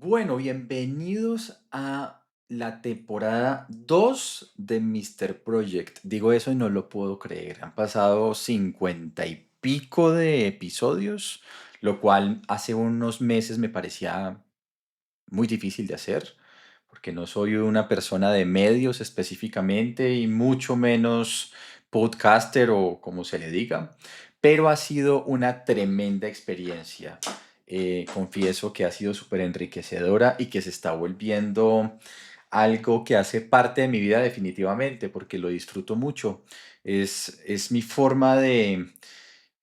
Bueno, bienvenidos a la temporada 2 de Mr. Project. Digo eso y no lo puedo creer. Han pasado 50 y pico de episodios, lo cual hace unos meses me parecía muy difícil de hacer, porque no soy una persona de medios específicamente y mucho menos podcaster o como se le diga, pero ha sido una tremenda experiencia. Confieso que ha sido súper enriquecedora y que se está volviendo algo que hace parte de mi vida definitivamente, porque lo disfruto mucho. Es mi forma de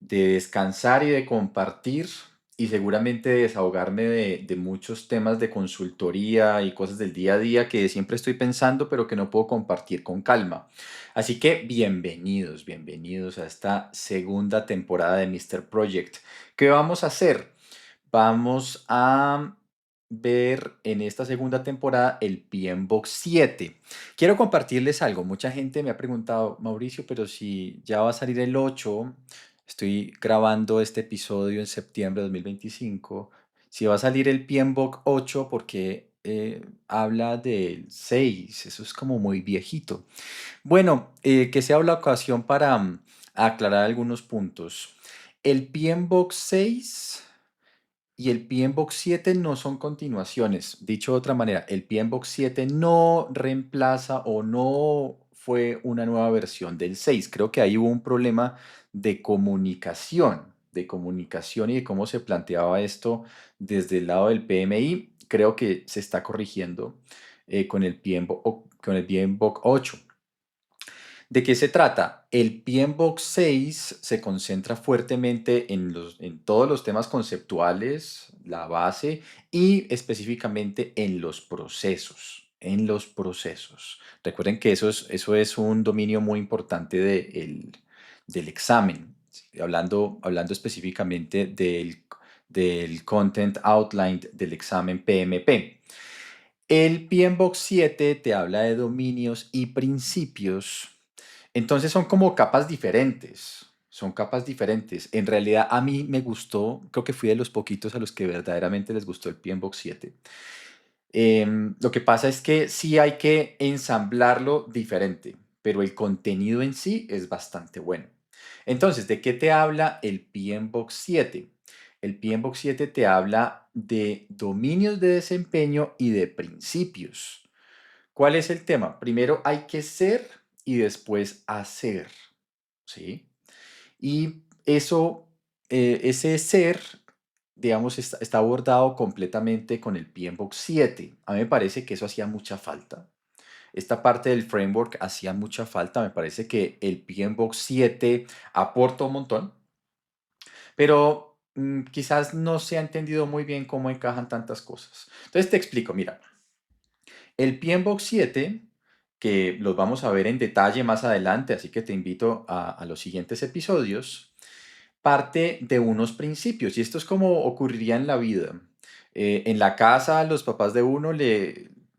descansar y de compartir y seguramente desahogarme de muchos temas de consultoría y cosas del día a día que siempre estoy pensando, pero que no puedo compartir con calma. Así que bienvenidos, bienvenidos a esta segunda temporada de Mr. Project. ¿Qué vamos a hacer? Vamos a ver en esta segunda temporada el PMBOK 7. Quiero compartirles algo. Mucha gente me ha preguntado, Mauricio, pero si ya va a salir el 8, estoy grabando este episodio en septiembre de 2025, si va a salir el PMBOK 8, porque habla del 6, eso es como muy viejito. Bueno, que sea la ocasión para aclarar algunos puntos. El PMBOK 6 y el PMBOK 7 no son continuaciones. Dicho de otra manera, el PMBOK 7 no reemplaza o no fue una nueva versión del 6. Creo que ahí hubo un problema de comunicación y de cómo se planteaba esto desde el lado del PMI. Creo que se está corrigiendo con el PMBOK 8. ¿De qué se trata? El PMBOK 6 se concentra fuertemente en todos los temas conceptuales, la base, y específicamente en los procesos. En los procesos. Recuerden que eso es un dominio muy importante del examen. ¿Sí? Hablando específicamente del Content Outline del examen PMP. El PMBOK 7 te habla de dominios y principios. Entonces son como capas diferentes. Son capas diferentes. En realidad a mí me gustó, creo que fui de los poquitos a los que verdaderamente les gustó el PMBOK 7. Lo que pasa es que sí hay que ensamblarlo diferente, pero el contenido en sí es bastante bueno. Entonces, ¿de qué te habla el PMBOK 7? El PMBOK 7 te habla de dominios de desempeño y de principios. ¿Cuál es el tema? Primero hay que ser y después hacer, ¿sí? Y ese ser, digamos, está abordado completamente con el PMBOK 7. A mí me parece que eso hacía mucha falta. Esta parte del framework hacía mucha falta. Me parece que el PMBOK 7 aporta un montón, pero quizás no se ha entendido muy bien cómo encajan tantas cosas. Entonces te explico, mira, el PMBOK 7, que los vamos a ver en detalle más adelante, así que te invito a los siguientes episodios, parte de unos principios, y esto es como ocurriría en la vida. En la casa, los papás de uno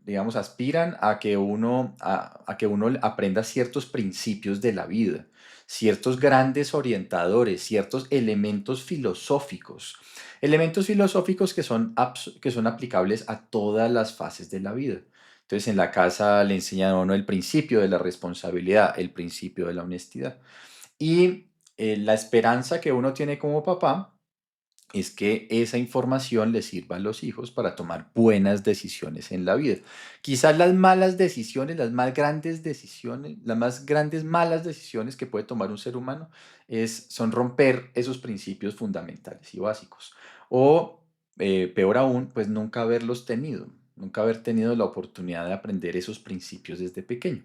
digamos, aspiran a que uno aprenda ciertos principios de la vida, ciertos grandes orientadores, ciertos elementos filosóficos que son aplicables a todas las fases de la vida. Entonces, en la casa le enseñan a uno el principio de la responsabilidad, el principio de la honestidad. Y la esperanza que uno tiene como papá es que esa información le sirva a los hijos para tomar buenas decisiones en la vida. Quizás las malas decisiones, las más grandes decisiones, las más grandes malas decisiones que puede tomar un ser humano son romper esos principios fundamentales y básicos. O peor aún, pues nunca haber tenido la oportunidad de aprender esos principios desde pequeño.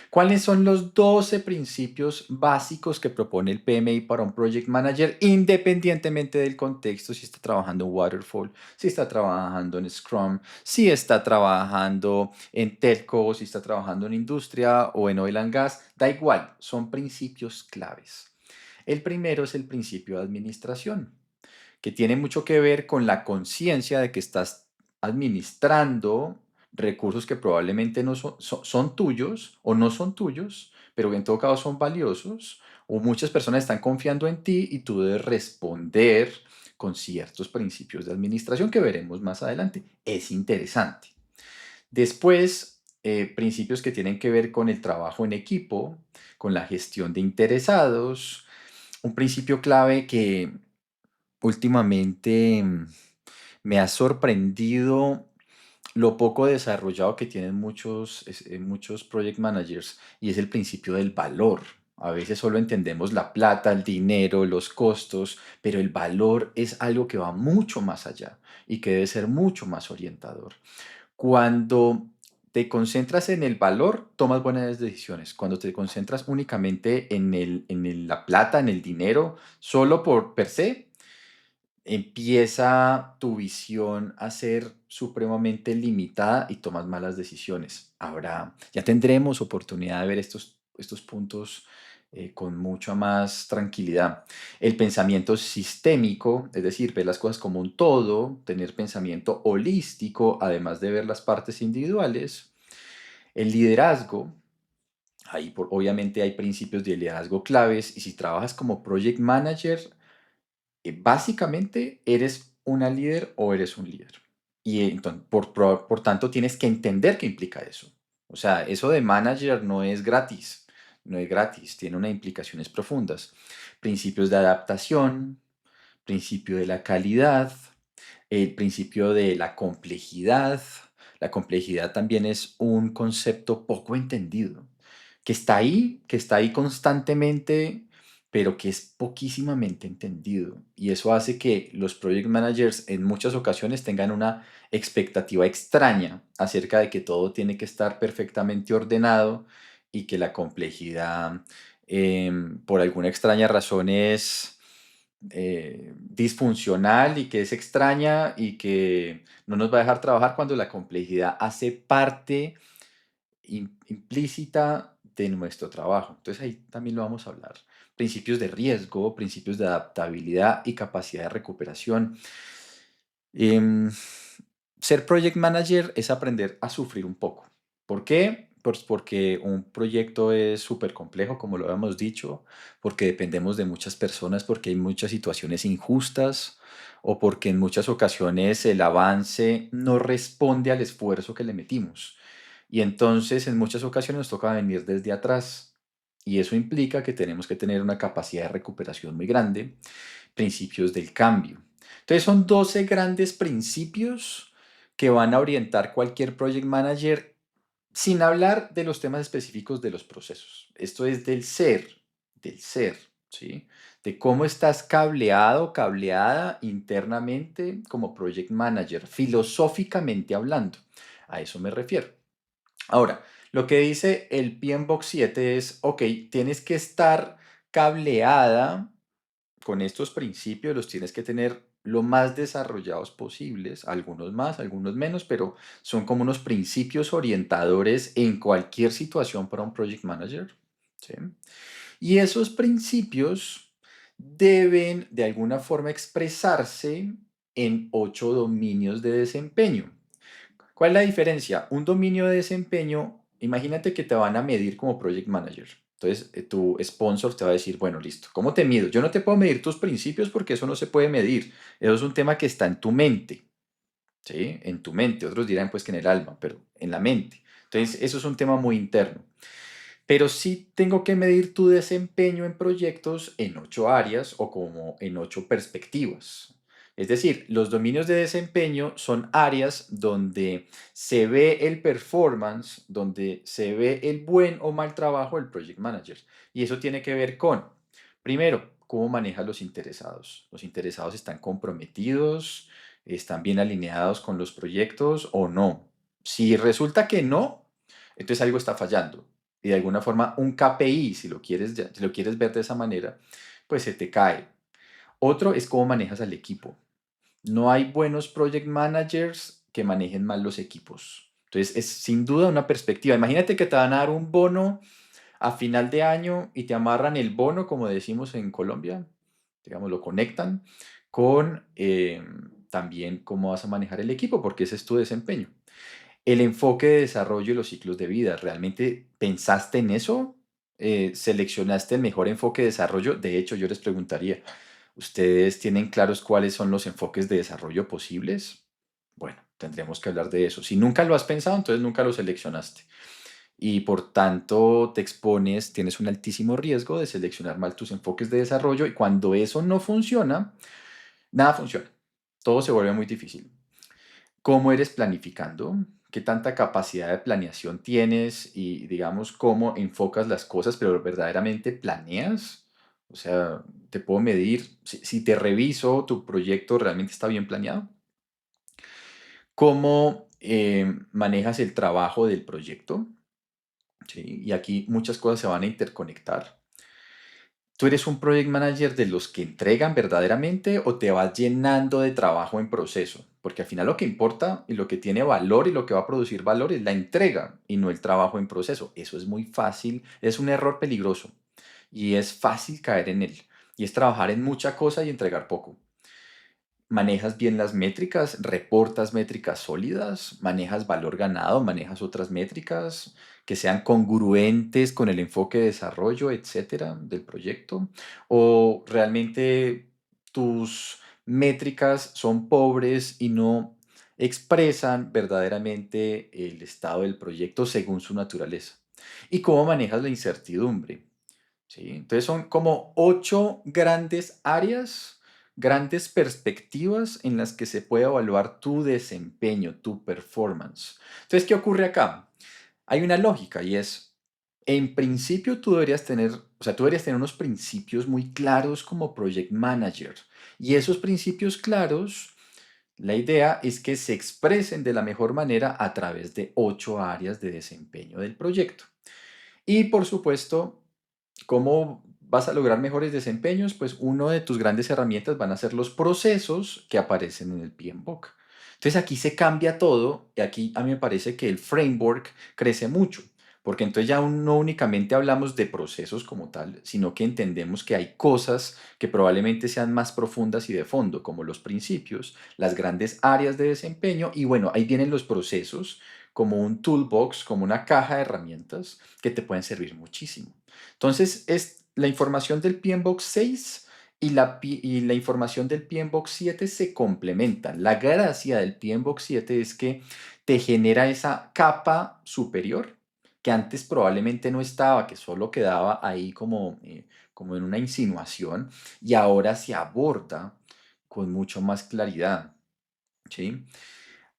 ¿Cuáles son los 12 principios básicos que propone el PMI para un project manager independientemente del contexto? Si está trabajando en Waterfall, si está trabajando en Scrum, si está trabajando en telco, si está trabajando en industria o en oil and gas, da igual, son principios claves. El primero es el principio de administración, que tiene mucho que ver con la conciencia de que estás administrando recursos que probablemente no son tuyos o no son tuyos, pero que en todo caso son valiosos, o muchas personas están confiando en ti y tú debes responder con ciertos principios de administración que veremos más adelante. Es interesante. Después, principios que tienen que ver con el trabajo en equipo, con la gestión de interesados. Un principio clave que últimamente me ha sorprendido lo poco desarrollado que tienen muchos project managers, y es el principio del valor. A veces solo entendemos la plata, el dinero, los costos, pero el valor es algo que va mucho más allá y que debe ser mucho más orientador. Cuando te concentras en el valor, tomas buenas decisiones. Cuando te concentras únicamente la plata, en el dinero, solo por per se, empieza tu visión a ser supremamente limitada y tomas malas decisiones. Ya tendremos oportunidad de ver estos puntos con mucha más tranquilidad. El pensamiento sistémico, es decir, ver las cosas como un todo, tener pensamiento holístico, además de ver las partes individuales. El liderazgo, obviamente hay principios de liderazgo claves, y si trabajas como project manager, básicamente eres una líder o eres un líder. Y entonces, por tanto, tienes que entender qué implica eso. O sea, eso de manager no es gratis, no es gratis, tiene unas implicaciones profundas. Principios de adaptación, principio de la calidad, el principio de la complejidad. La complejidad también es un concepto poco entendido, que está ahí constantemente, pero que es poquísimamente entendido. Y eso hace que los project managers en muchas ocasiones tengan una expectativa extraña acerca de que todo tiene que estar perfectamente ordenado, y que la complejidad, por alguna extraña razón, es disfuncional y que es extraña y que no nos va a dejar trabajar, cuando la complejidad hace parte implícita de nuestro trabajo. Entonces ahí también lo vamos a hablar. Principios de riesgo, principios de adaptabilidad y capacidad de recuperación. Em, Ser project manager es aprender a sufrir un poco. ¿Por qué? Pues porque un proyecto es súper complejo, como lo habíamos dicho, porque dependemos de muchas personas, porque hay muchas situaciones injustas, o porque en muchas ocasiones el avance no responde al esfuerzo que le metimos. Y entonces en muchas ocasiones nos toca venir desde atrás. Y eso implica que tenemos que tener una capacidad de recuperación muy grande. Principios del cambio. Entonces son 12 grandes principios que van a orientar cualquier project manager, sin hablar de los temas específicos de los procesos. Esto es del ser, ¿sí? De cómo estás cableado, cableada internamente como project manager, filosóficamente hablando. A eso me refiero. Ahora, lo que dice el PMBOK 7 es, ok, tienes que estar cableada con estos principios, los tienes que tener lo más desarrollados posibles, algunos más, algunos menos, pero son como unos principios orientadores en cualquier situación para un project manager, ¿sí? Y esos principios deben de alguna forma expresarse en 8 dominios de desempeño. ¿Cuál es la diferencia? Un dominio de desempeño, imagínate que te van a medir como project manager. Entonces, tu sponsor te va a decir, bueno, listo, ¿cómo te mido? Yo no te puedo medir tus principios porque eso no se puede medir. Eso es un tema que está en tu mente, ¿sí? En tu mente. Otros dirán pues que en el alma, pero en la mente. Entonces, eso es un tema muy interno. Pero sí tengo que medir tu desempeño en proyectos en 8 áreas, o como en 8 perspectivas. Es decir, los dominios de desempeño son áreas donde se ve el performance, donde se ve el buen o mal trabajo del project manager. Y eso tiene que ver con, primero, cómo maneja los interesados. ¿Los interesados están comprometidos? ¿Están bien alineados con los proyectos o no? Si resulta que no, entonces algo está fallando. Y de alguna forma un KPI, si lo quieres ver de esa manera, pues se te cae. Otro es cómo manejas al equipo. No hay buenos project managers que manejen mal los equipos. Entonces es sin duda una perspectiva. Imagínate que te van a dar un bono a final de año y te amarran el bono, como decimos en Colombia, digamos, lo conectan con también cómo vas a manejar el equipo, porque ese es tu desempeño. El enfoque de desarrollo y los ciclos de vida, ¿realmente pensaste en eso? ¿Seleccionaste el mejor enfoque de desarrollo? De hecho, yo les preguntaría, ¿Ustedes tienen claros cuáles son los enfoques de desarrollo posibles? Bueno, tendremos que hablar de eso. Si nunca lo has pensado, entonces nunca lo seleccionaste. Y por tanto te expones, tienes un altísimo riesgo de seleccionar mal tus enfoques de desarrollo y cuando eso no funciona, nada funciona. Todo se vuelve muy difícil. ¿Cómo eres planificando? ¿Qué tanta capacidad de planeación tienes? Y digamos, ¿cómo enfocas las cosas, pero verdaderamente planeas? O sea, te puedo medir, si te reviso, tu proyecto realmente está bien planeado. ¿Cómo manejas el trabajo del proyecto? ¿Sí? Y aquí muchas cosas se van a interconectar. ¿Tú eres un project manager de los que entregan verdaderamente o te vas llenando de trabajo en proceso? Porque al final lo que importa y lo que tiene valor y lo que va a producir valor es la entrega y no el trabajo en proceso. Eso es muy fácil, es un error peligroso y es fácil caer en él. Y es trabajar en mucha cosa y entregar poco. ¿Manejas bien las métricas? ¿Reportas métricas sólidas? ¿Manejas valor ganado? ¿Manejas otras métricas que sean congruentes con el enfoque de desarrollo, etcétera, del proyecto? ¿O realmente tus métricas son pobres y no expresan verdaderamente el estado del proyecto según su naturaleza? ¿Y cómo manejas la incertidumbre? ¿Sí? Entonces son como 8 grandes áreas, grandes perspectivas en las que se puede evaluar tu desempeño, tu performance. Entonces, ¿qué ocurre acá? Hay una lógica y es, en principio tú deberías tener, o sea, tú deberías tener unos principios muy claros como project manager. Y esos principios claros, la idea es que se expresen de la mejor manera a través de 8 áreas de desempeño del proyecto. Y por supuesto, ¿cómo vas a lograr mejores desempeños? Pues una de tus grandes herramientas van a ser los procesos que aparecen en el PMBOK. Entonces aquí se cambia todo y aquí a mí me parece que el framework crece mucho, porque entonces ya no únicamente hablamos de procesos como tal, sino que entendemos que hay cosas que probablemente sean más profundas y de fondo, como los principios, las grandes áreas de desempeño y bueno, ahí vienen los procesos como un toolbox, como una caja de herramientas que te pueden servir muchísimo. Entonces, es la información del PMBOK 6 y la información del PMBOK 7 se complementan. La gracia del PMBOK 7 es que te genera esa capa superior que antes probablemente no estaba, que solo quedaba ahí como en una insinuación y ahora se aborda con mucho más claridad. ¿Sí?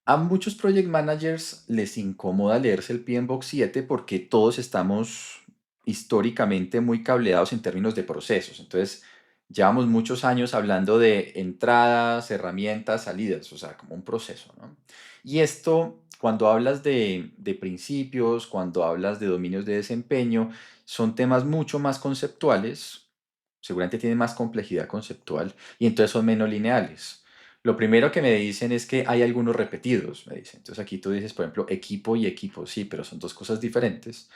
A muchos project managers les incomoda leerse el PMBOK 7 porque todos estamos históricamente muy cableados en términos de procesos. Entonces, llevamos muchos años hablando de entradas, herramientas, salidas, o sea, como un proceso, ¿no? Y esto, cuando hablas de principios, cuando hablas de dominios de desempeño, son temas mucho más conceptuales, seguramente tienen más complejidad conceptual y entonces son menos lineales. Lo primero que me dicen es que hay algunos repetidos, me dicen. Entonces aquí tú dices, por ejemplo, equipo y equipo, sí, pero son dos cosas diferentes.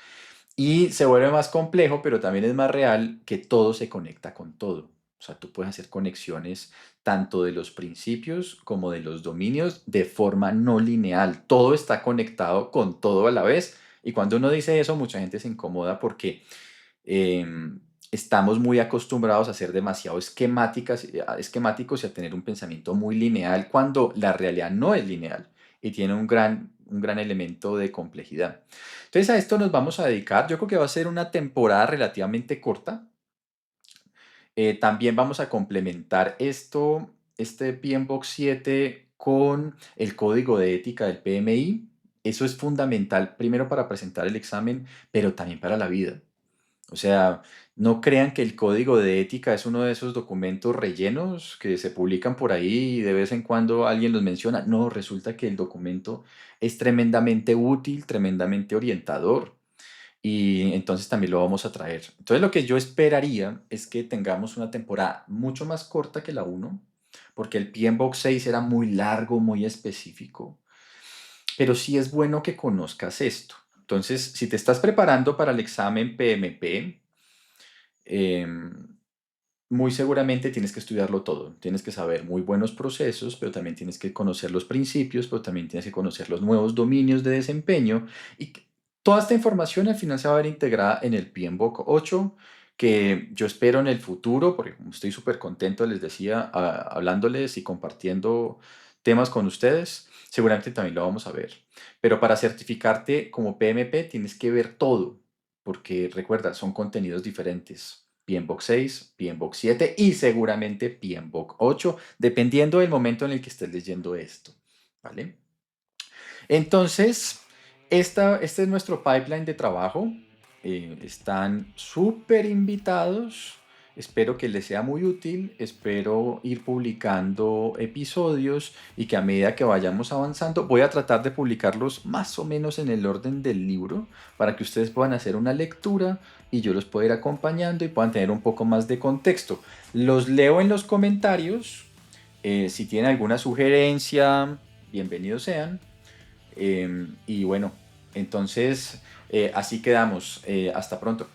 Y se vuelve más complejo, pero también es más real que todo se conecta con todo. O sea, tú puedes hacer conexiones tanto de los principios como de los dominios de forma no lineal. Todo está conectado con todo a la vez. Y cuando uno dice eso, mucha gente se incomoda porque estamos muy acostumbrados a ser demasiado esquemáticos y a tener un pensamiento muy lineal cuando la realidad no es lineal y tiene un gran elemento de complejidad. Entonces a esto nos vamos a dedicar. Yo creo que va a ser una temporada relativamente corta. También vamos a complementar este PMBOK 7 con el código de ética del PMI. Eso es fundamental, primero para presentar el examen, pero también para la vida. O sea, no crean que el código de ética es uno de esos documentos rellenos que se publican por ahí y de vez en cuando alguien los menciona. No, resulta que el documento es tremendamente útil, tremendamente orientador y entonces también lo vamos a traer. Entonces lo que yo esperaría es que tengamos una temporada mucho más corta que la uno, porque el PMBOK 6 era muy largo, muy específico, pero sí es bueno que conozcas esto. Entonces, si te estás preparando para el examen PMP, em, muy seguramente tienes que estudiarlo todo. Tienes que saber muy buenos procesos, pero también tienes que conocer los principios, pero también tienes que conocer los nuevos dominios de desempeño. Y toda esta información al final se va a ver integrada en el PMBOK 8, que yo espero en el futuro, porque como estoy súper contento, les decía, hablándoles y compartiendo temas con ustedes, seguramente también lo vamos a ver. Pero para certificarte como PMP tienes que ver todo, porque recuerda, son contenidos diferentes. PMBOK 6, PMBOK 7 y seguramente PMBOK 8, dependiendo del momento en el que estés leyendo esto. ¿Vale? Entonces, este es nuestro pipeline de trabajo. Están súper invitados. Espero que les sea muy útil. Espero ir publicando episodios y que a medida que vayamos avanzando, voy a tratar de publicarlos más o menos en el orden del libro para que ustedes puedan hacer una lectura y yo los pueda ir acompañando y puedan tener un poco más de contexto. Los leo en los comentarios. Si tienen alguna sugerencia, bienvenidos sean. Y bueno, entonces así quedamos. Hasta pronto.